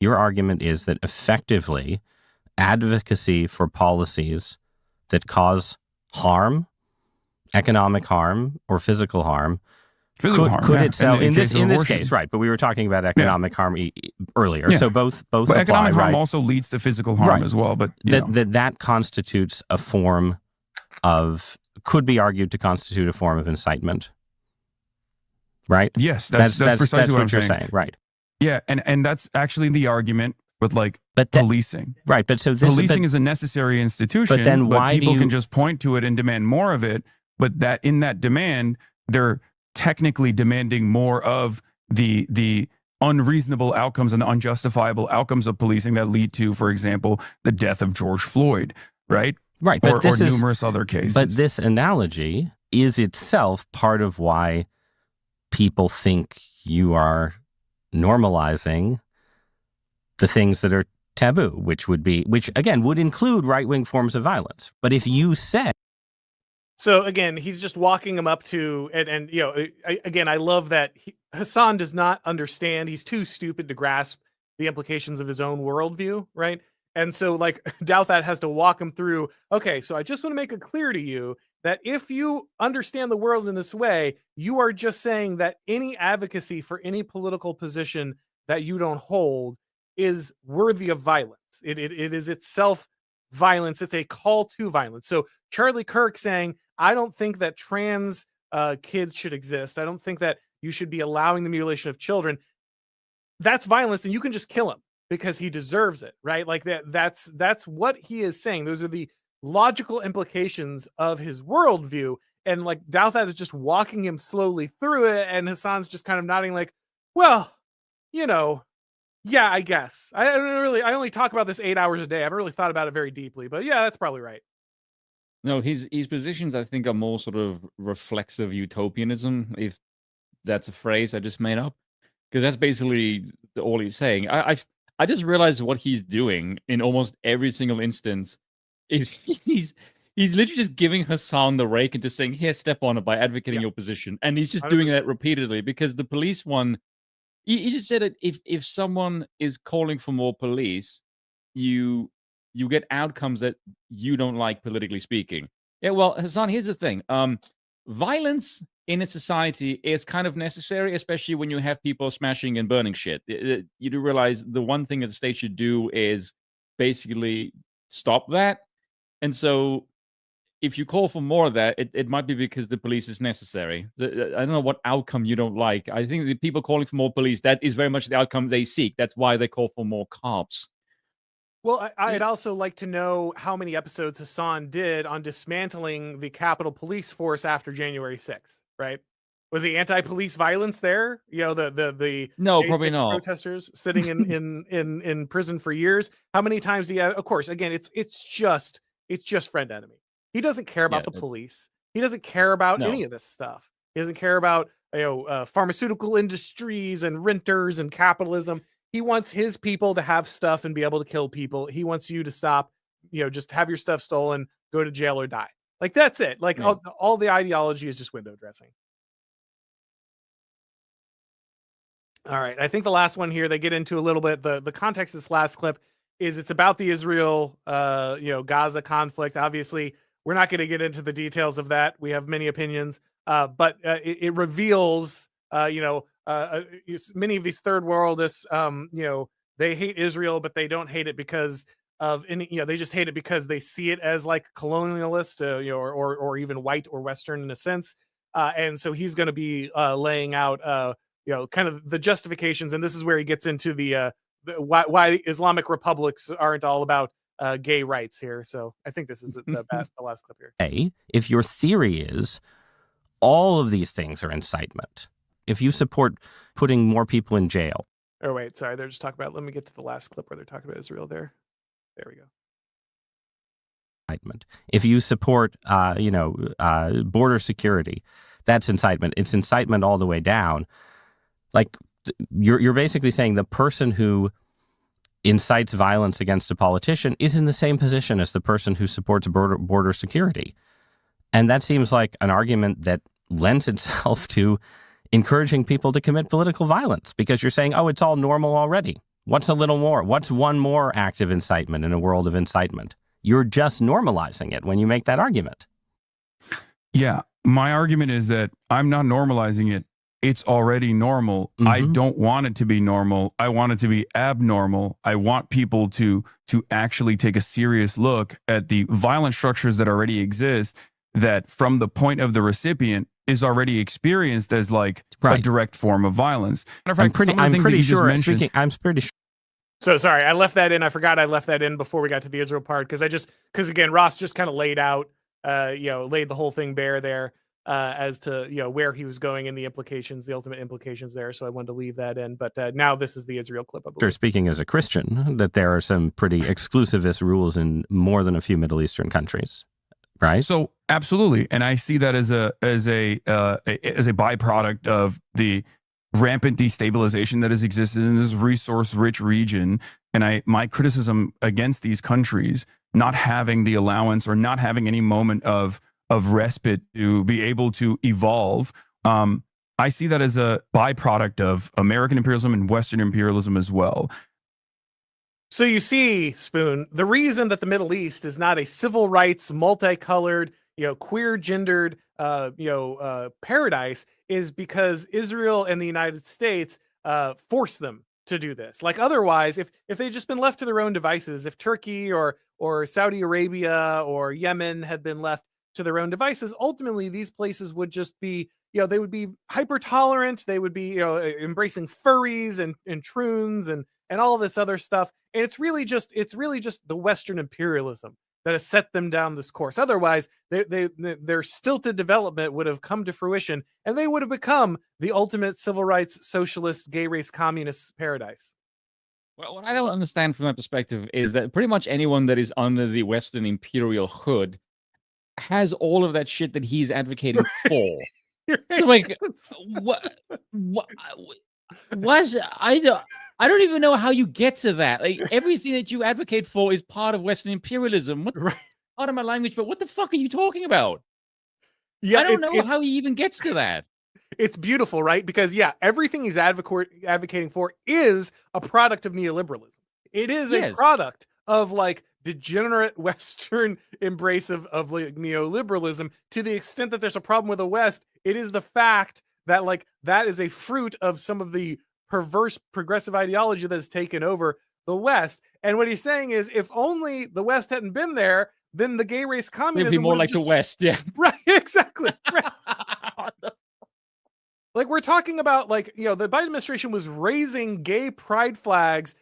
Your argument is that effectively advocacy for policies that cause harm, economic harm, or physical harm, could itself in this case, right? But we were talking about economic harm earlier, so both but apply, economic harm right? also leads to physical harm as well. But that constitutes a form of, could be argued to constitute a form of incitement, right? Yes, that's precisely what you're saying, right? Yeah, and that's actually the argument with policing, right? But so policing is a necessary institution. But then why people can just point to it and demand more of it? But that in that demand, they're technically demanding more of the unreasonable outcomes and the unjustifiable outcomes of policing that lead to, for example, the death of George Floyd, right? Right, or numerous other cases. But this analogy is itself part of why people think you are normalizing the things that are taboo, which again would include right-wing forms of violence. But if you say, so again, he's just walking him up to, and you know, again, I love that Hasan does not understand. He's too stupid to grasp the implications of his own worldview, right? And so, like, Douthat has to walk him through, okay, so I just want to make it clear to you that if you understand the world in this way, you are just saying that any advocacy for any political position that you don't hold is worthy of violence. It is itself violence. It's a call to violence. So Charlie Kirk saying, I don't think that trans kids should exist. I don't think that you should be allowing the mutilation of children. That's violence, and you can just kill him because he deserves it, right? Like that's what he is saying. Those are the logical implications of his worldview. And like Douthat is just walking him slowly through it, and Hasan's just kind of nodding like, well, you know, yeah, I guess. I only talk about this 8 hours a day. I haven't really thought about it very deeply, but yeah, that's probably right. No, his positions, I think, are more sort of reflexive utopianism, if that's a phrase I just made up, because that's basically all he's saying. I just realized what he's doing in almost every single instance is he's literally just giving Hasan the rake and just saying, here, step on it by advocating your position. And he's just 100%. Doing that repeatedly, because the police one, he just said that if someone is calling for more police, you get outcomes that you don't like, politically speaking. Yeah, well, Hasan, here's the thing. Violence in a society is kind of necessary, especially when you have people smashing and burning shit. You do realize the one thing that the state should do is basically stop that. And so if you call for more of that, it might be because the police is necessary. I don't know what outcome you don't like. I think the people calling for more police, that is very much the outcome they seek. That's why they call for more cops. Well, I'd also like to know how many episodes Hasan did on dismantling the Capitol Police Force after January 6th, right? Was the anti-police violence there? You know, the no, probably not. Protesters sitting in prison for years. How many times he? Of course, again, it's just friend enemy. He doesn't care about the police. He doesn't care about any of this stuff. He doesn't care about pharmaceutical industries and renters and capitalism. He wants his people to have stuff and be able to kill people. He wants you to stop, just have your stuff stolen, go to jail or die. Like, that's it. Like, all the ideology is just window dressing. All right. I think the last one here, they get into a little bit. The context of this last clip is it's about the Israel, Gaza conflict. Obviously, we're not going to get into the details of that. We have many opinions, but it reveals, many of these third worldists, they hate Israel, but they don't hate it because of any, they just hate it because they see it as like colonialist, or even white or Western in a sense. And so he's going to be laying out, kind of the justifications. And this is where he gets into the why Islamic republics aren't all about gay rights here. So I think this is the last clip here. Hey, if your theory is all of these things are incitement, if you support putting more people in jail. Oh, wait, sorry. They're just talking about, let me get to the last clip where they're talking about Israel there. There we go. Incitement. If you support, border security, that's incitement. It's incitement all the way down. Like, you're basically saying the person who incites violence against a politician is in the same position as the person who supports border security. And that seems like an argument that lends itself to encouraging people to commit political violence, because you're saying, oh, it's all normal already. What's a little more? What's one more act of incitement in a world of incitement? You're just normalizing it when you make that argument. Yeah. My argument is that I'm not normalizing it. It's already normal. I don't want it to be normal. I want it to be abnormal. I want people to actually take a serious look at the violent structures that already exist, that from the point of the recipient is already experienced as like a direct form of violence. Matter of fact, I'm pretty sure. So sorry, I left that in. I forgot I left that in before we got to the Israel part because again, Ross just kind of laid out, laid the whole thing bare there as to where he was going and the implications, the ultimate implications there. So I wanted to leave that in. But now this is the Israel clip. I believe. Sure, speaking as a Christian, that there are some pretty exclusivist rules in more than a few Middle Eastern countries, right? So absolutely, and I see that as a byproduct of the rampant destabilization that has existed in this resource-rich region. And my criticism against these countries not having the allowance or not having any moment of respite to be able to evolve, I see that as a byproduct of American imperialism and Western imperialism as well. So you see, Spoon, the reason that the Middle East is not a civil rights, multicolored, queer gendered, paradise is because Israel and the United States force them to do this. Like otherwise, if they'd just been left to their own devices, if Turkey or Saudi Arabia or Yemen had been left to their own devices, ultimately these places would just be, they would be hyper tolerant. They would be, embracing furries and troons and all of this other stuff. And it's really just the Western imperialism that has set them down this course. Otherwise, their stilted development would have come to fruition, and they would have become the ultimate civil rights, socialist, gay race, communist paradise. Well, what I don't understand from that perspective is that pretty much anyone that is under the Western imperial hood has all of that shit that he's advocating for. So, like, I don't even know how you get to that. Like, everything that you advocate for is part of Western imperialism. Out of my language, but what the fuck are you talking about? Yeah, I don't know how he even gets to that. It's beautiful, right? Because everything he's advocating for is a product of neoliberalism. It is a product of like degenerate Western embrace of like neoliberalism. To the extent that there's a problem with the West, it is the fact that like that is a fruit of some of the perverse progressive ideology that has taken over the West. And what he's saying is, if only the West hadn't been there, then the gay race communism would be more like the West. Yeah, right. Exactly. Right. Like we're talking about, like, the Biden administration was raising gay pride flags,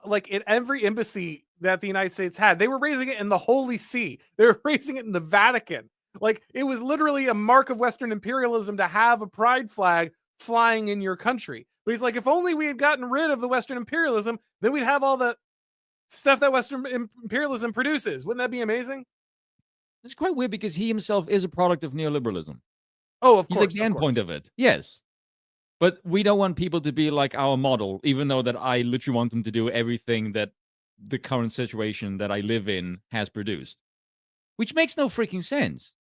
like in every embassy that the United States had. They were raising it in the Holy See. They were raising it in the Vatican. Like it was literally a mark of Western imperialism to have a pride flag flying in your country. But he's like, if only we had gotten rid of the Western imperialism, then we'd have all the stuff that Western imperialism produces. Wouldn't that be amazing? It's quite weird because he himself is a product of neoliberalism. Oh, of course. He's like the endpoint of it. Yes. But we don't want people to be like our model, even though that I literally want them to do everything that the current situation that I live in has produced. Which makes no freaking sense.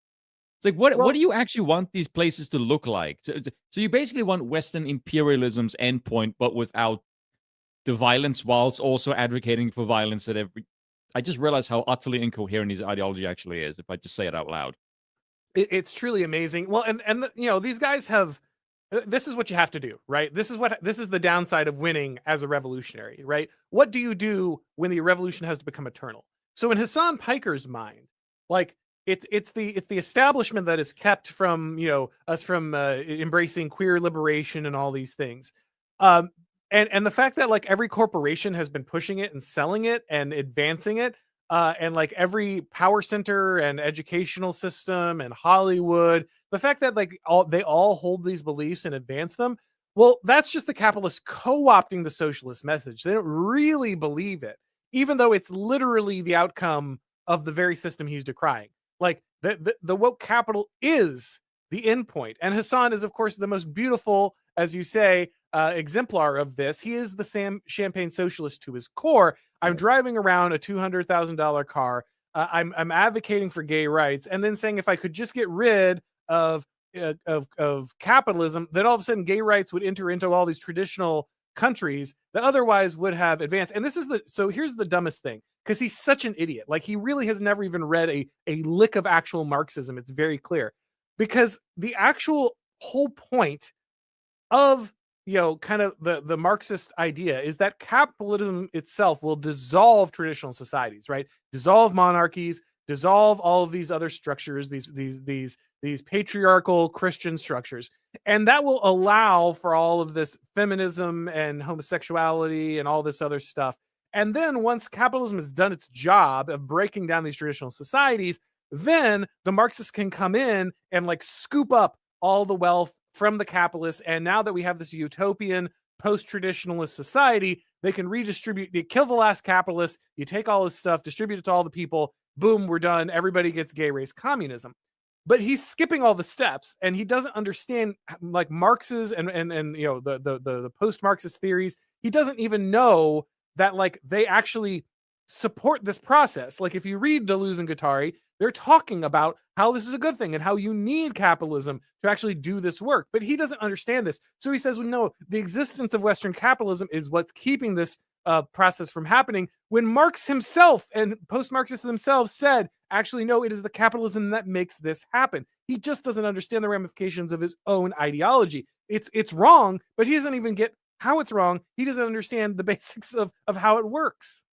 Like, what do you actually want these places to look like? So you basically want Western imperialism's endpoint, but without the violence, whilst also advocating for violence at every... I just realized how utterly incoherent his ideology actually is, if I just say it out loud. It's truly amazing. Well, and these guys have... This is what you have to do, right? This is the downside of winning as a revolutionary, right? What do you do when the revolution has to become eternal? So in Hasan Piker's mind, like, it's the establishment that is kept from us from embracing queer liberation and all these things, and the fact that like every corporation has been pushing it and selling it and advancing it, and like every power center and educational system and Hollywood, the fact that like they all hold these beliefs and advance them. Well, that's just the capitalists co-opting the socialist message. They don't really believe it, even though it's literally the outcome of the very system he's decrying. Like the woke capital is the endpoint. And Hasan is, of course, the most beautiful, as you say, exemplar of this. He is the champagne socialist to his core. I'm driving around a $200,000 car. I'm advocating for gay rights, and then saying if I could just get rid of capitalism, then all of a sudden gay rights would enter into all these traditional countries that otherwise would have advanced. And here's the dumbest thing, because he's such an idiot. Like, he really has never even read a lick of actual Marxism. It's very clear, because the actual whole point of kind of the Marxist idea is that capitalism itself will dissolve traditional societies, right? Dissolve monarchies, dissolve all of these other structures, these patriarchal Christian structures, and that will allow for all of this feminism and homosexuality and all this other stuff. And then once capitalism has done its job of breaking down these traditional societies, then the Marxists can come in and like scoop up all the wealth from the capitalists. And now that we have this utopian post-traditionalist society, they can redistribute. You kill the last capitalist, you take all his stuff, distribute it to all the people, boom, we're done. Everybody gets gay race communism. But he's skipping all the steps, and he doesn't understand like Marx's and the post-Marxist theories. He doesn't even know that like they actually support this process. Like, if you read Deleuze and Guattari, they're talking about how this is a good thing and how you need capitalism to actually do this work. But he doesn't understand this. So he says, well, no, the existence of Western capitalism is what's keeping this process from happening, when Marx himself and post-Marxists themselves said, actually, no, it is the capitalism that makes this happen. He just doesn't understand the ramifications of his own ideology. It's wrong, but he doesn't even get how it's wrong. He doesn't understand the basics of how it works.